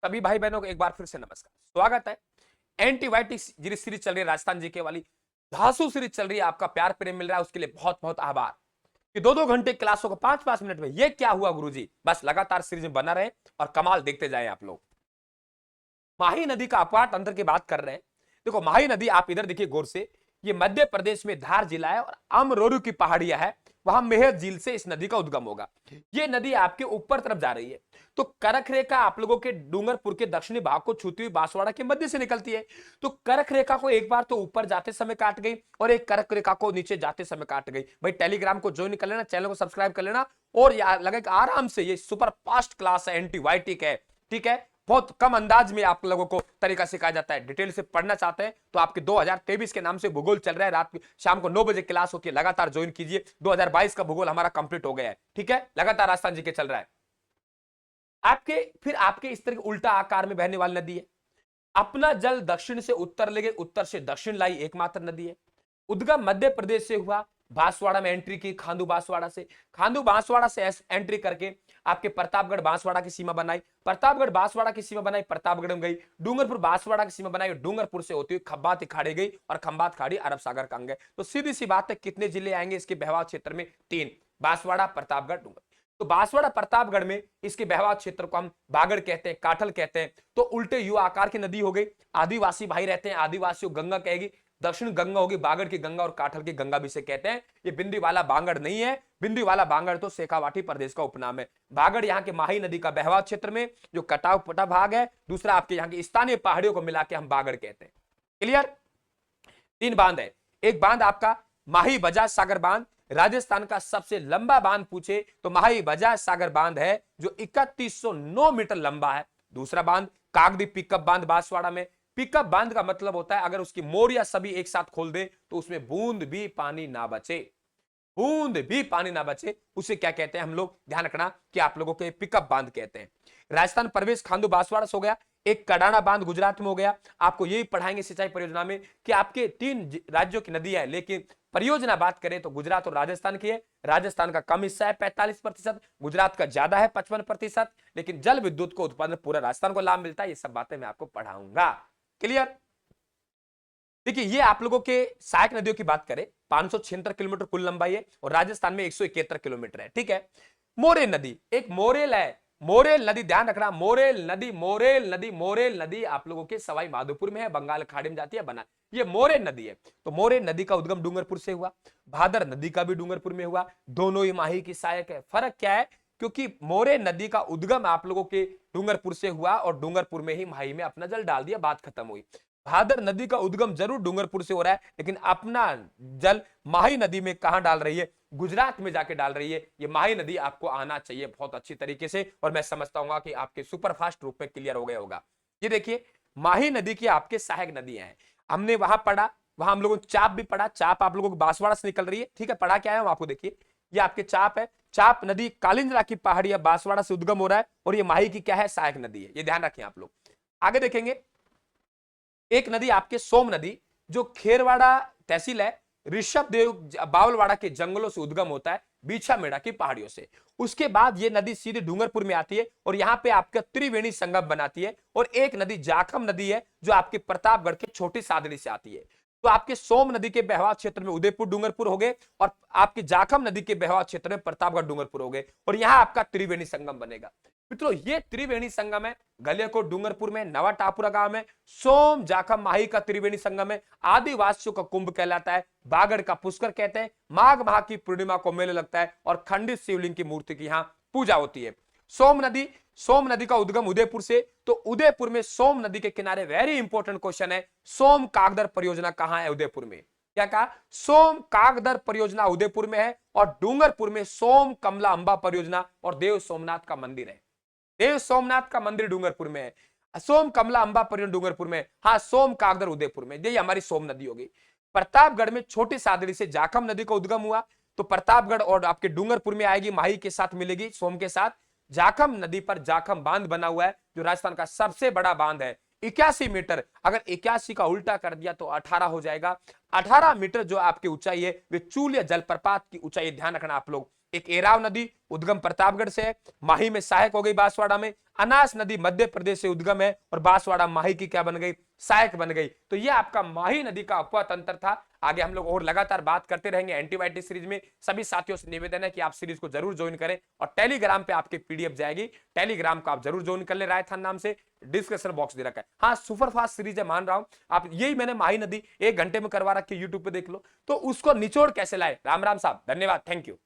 सभी भाई बहनों को एक बार फिर से नमस्कार, स्वागत है। एंटीबायोटिक सीरीज चल रही है, राजस्थान जीके वाली धांसू सीरीज चल रही है। आपका प्यार प्रेम मिल रहा है, उसके लिए बहुत बहुत आभार। कि 2-2 घंटे क्लासों को 5-5 मिनट में ये क्या हुआ गुरुजी, बस लगातार सीरीज में बना रहे और कमाल देखते जाए आप लोग। माही नदी का अपवाद तंत्र की बात कर रहे हैं। देखो माही नदी आप इधर देखिए गौर से, ये मध्य प्रदेश में धार जिला है और अमरोरू की पहाड़ियां है, वहां मेहर झील से इस नदी का उद्गम होगा। ये नदी आपके ऊपर तरफ जा रही है, तो करक रेखा आप लोगों के डूंगरपुर के दक्षिणी भाग को छूती हुई बांसवाड़ा के मध्य से निकलती है। तो करक रेखा को एक बार तो ऊपर जाते समय काट गई और एक करक रेखा को नीचे जाते समय काट गई। भाई टेलीग्राम को ज्वाइन कर लेना, चैनल को सब्सक्राइब कर लेना और यार लगे आराम से, ये सुपर फास्ट क्लास है, एंटीबायोटिक है, ठीक है। बहुत कम अंदाज में आप लोगों को तरीका सिखाया जाता है। डिटेल से पढ़ना चाहते हैं तो आपके 2023 के नाम से भूगोल चल रहा है, रात शाम को 9 बजे क्लास होती है, लगातार ज्वाइन कीजिए। 2022 का भूगोल हमारा कंप्लीट हो गया है, ठीक है, लगातार राजस्थान जी के चल रहा है। आपके इस तरह उल्टा आकार में बहने वाली नदी है। अपना जल दक्षिण से उत्तर ले गए, उत्तर से दक्षिण लाई एकमात्र नदी है। उद्गम मध्य प्रदेश से हुआ, बांसवाड़ा में एंट्री की, खांडू बांसवाड़ा से एंट्री करके आपके प्रतापगढ़ बांसवाड़ा की सीमा बनाई, प्रतापगढ़ बांसवाड़ा की सीमा बनाई, प्रतापगढ़ में गई, डूंगरपुर बांसवाड़ा की सीमा बनाई, डूंगरपुर से होती हुई खंबात खाड़ी गई और खंबात खाड़ी अरब सागर का अंग है। तो सीधी सी बात है, कितने जिले आएंगे इसके बहवाव क्षेत्र में? 3, बांसवाड़ा, प्रतापगढ़, डूंगर। तो बांसवाड़ा प्रतापगढ़ में इसके बहवाव क्षेत्र को हम बागड़ कहते हैं, काठल कहते हैं। तो उल्टे यू आकार की नदी हो गई। आदिवासी भाई रहते हैं, आदिवासियों गंगा कहेगी, दक्षिण गंगा होगी, बागड़ की गंगा और काठल की गंगा भी से कहते हैं। ये बिंदी वाला बांगड़ नहीं है, बिंदी वाला बांगड़ तो शेखावाटी प्रदेश का उपनाम है। बागड़ यहाँ के माही नदी का बहवाव क्षेत्र में जो कटाव पटा भाग है, दूसरा आपके यहाँ की स्थानीय पहाड़ियों को मिला के हम बागड़ कहते हैं। क्लियर? 3 बांध है। एक बांध आपका माही बजाज सागर बांध, राजस्थान का सबसे लंबा बांध पूछे तो माही बजाज सागर बांध है, जो 3109 मीटर लंबा है। दूसरा बांध कागदी पिकअप बांध बांसवाड़ा में। पिकअप बांध का मतलब होता है अगर उसकी मोरिया सभी एक साथ खोल दे तो उसमें बूंद भी पानी ना बचे, बूंद भी पानी ना बचे, उसे क्या कहते हैं हम लोग? ध्यान रखना कि आप लोगों के पिकअप बांध कहते हैं। राजस्थान प्रवेश खांडू बांसवाड़ा से हो गया। एक कडाना बांध गुजरात में हो गया। आपको यही पढ़ाएंगे सिंचाई परियोजना में कि आपके 3 राज्यों की नदी है, लेकिन परियोजना बात करें तो गुजरात और राजस्थान की है। राजस्थान का कम हिस्सा है 45%, गुजरात का ज्यादा है 55%, लेकिन जल विद्युत को उत्पादन पूरा राजस्थान को लाभ मिलता है। ये सब बातें मैं आपको पढ़ाऊंगा। क्लियर? देखिए ये आप लोगों के सहायक नदियों की बात करें, 576 किलोमीटर कुल लंबाई है और राजस्थान में 171 किलोमीटर है, ठीक है। मोरेल नदी, एक मोरेल है, मोरेल नदी ध्यान रखना, मोरेल नदी आप लोगों के सवाई माधोपुर में है, बंगाल खाड़ी में जाती है, बना ये मोरेल नदी है। तो मोरेल नदी का उद्गम डूंगरपुर से हुआ, भादर नदी का भी डूंगरपुर में हुआ, दोनों ही माही की सहायक है। फर्क क्या है? क्योंकि मोरेल नदी का उद्गम आप लोगों के डूंगरपुर से हुआ और डूंगरपुर में ही माही में अपना जल डाल दिया, बात खत्म हुई। भादर नदी का उद्गम जरूर डूंगरपुर से हो रहा है, लेकिन अपना जल माही नदी में कहां डाल रही है? गुजरात में जाके डाल रही है। ये माही नदी आपको आना चाहिए बहुत अच्छी तरीके से, और मैं समझता हूं कि आपके सुपरफास्ट रूप में क्लियर हो गया होगा। ये देखिए माही नदी की आपके सहायक नदियां हैं, हमने वहां पढ़ा, वहां हम लोगों ने चाप भी पढ़ा। चाप आप लोगों को बांसवाड़ा से निकल रही है, ठीक है, पढ़ा क्या है आपको? देखिए ये आपके चाप है, चाप नदी कालिंजरा की पहाड़ी बांसवाड़ा से उद्गम हो रहा है और ये माही की क्या है? सहायक नदी है। ये ध्यान रखें आप लोग। आगे देखेंगे एक नदी आपके सोम नदी, जो खेरवाड़ा तहसील है, ऋषभ देव बावलवाड़ा के जंगलों से उद्गम होता है, बीछा मेड़ा की पहाड़ियों से। उसके बाद ये नदी सीधे डूंगरपुर में आती है और यहां पे आपका त्रिवेणी संगम बनाती है। और एक नदी जाखम नदी है, जो आपके प्रतापगढ़ के छोटी सादड़ी से आती है। तो आपके सोम नदी के बहवाव क्षेत्र में उदयपुर डूंगरपुर हो गए और आपके जाखम नदी के बहवाव क्षेत्र में प्रतापगढ़ डूंगरपुर हो गए, और यहां आपका त्रिवेणी संगम बनेगा। मित्रों ये त्रिवेणी संगम है, गलियाकोट डूंगरपुर में, नवा टापुरा गांव में, सोम जाखम माही का त्रिवेणी संगम है। आदिवासियों का कुंभ कहलाता है, बागड़ का पुष्कर कहते हैं। माघ माह की पूर्णिमा को मेला लगता है और खंडित शिवलिंग की मूर्ति की यहां पूजा होती है। सोम नदी का उद्गम उदयपुर से, तो उदयपुर में सोम नदी के किनारे वेरी इंपॉर्टेंट क्वेश्चन है, सोम कागदर परियोजना कहां है? उदयपुर में। क्या कहा? सोम कागदर परियोजना उदयपुर में है और डूंगरपुर में सोम कमला अंबा परियोजना और देव सोमनाथ का मंदिर है। देव सोमनाथ का मंदिर डूंगरपुर में है, सोम कमला अंबा परियोजना डूंगरपुर में, हाँ सोम कागदर उदयपुर में। यही हमारी सोम नदी होगी। प्रतापगढ़ में छोटी सादड़ी से जाखम नदी का उद्गम हुआ, तो प्रतापगढ़ और आपके डूंगरपुर में आएगी, माही के साथ मिलेगी, सोम के साथ। जाखम नदी पर जाखम बांध बना हुआ है, जो राजस्थान का सबसे बड़ा बांध है, 81 मीटर। अगर 81 का उल्टा कर दिया तो 18 हो जाएगा। 18 मीटर जो आपकी ऊंचाई है, वे चूलिया जलप्रपात की ऊंचाई, ध्यान रखना आप लोग। एक एराव नदी उद्गम प्रतापगढ़ से है, माही में सहायक हो गई बांसवाड़ा में, अनास नदी मध्य प्रदेश से उद्गम है और बांसवाड़ा माही की क्या बन गई, सहायक बन गई। तो ये आपका माही नदी का उपवा तंत्र था। आगे हम लोग और लगातार बात करते रहेंगे एंटीबायोटिक सीरीज में। सभी साथियों से निवेदन है कि आप सीरीज को जरूर ज्वाइन करें और टेलीग्राम पे आपके पीडीएफ जाएगी, टेलीग्राम को आप जरूर ज्वाइन कर ले, रायथान नाम से डिस्क्रिप्शन बॉक्स दे रखा है। हाँ सुपर फास्ट सीरीज है मान रहा हूं, आप यही मैंने माही नदी 1 घंटे में करवा रखी, यूट्यूब पे देख लो। तो उसको निचोड़ कैसे लाए। राम राम साहब, धन्यवाद, थैंक यू।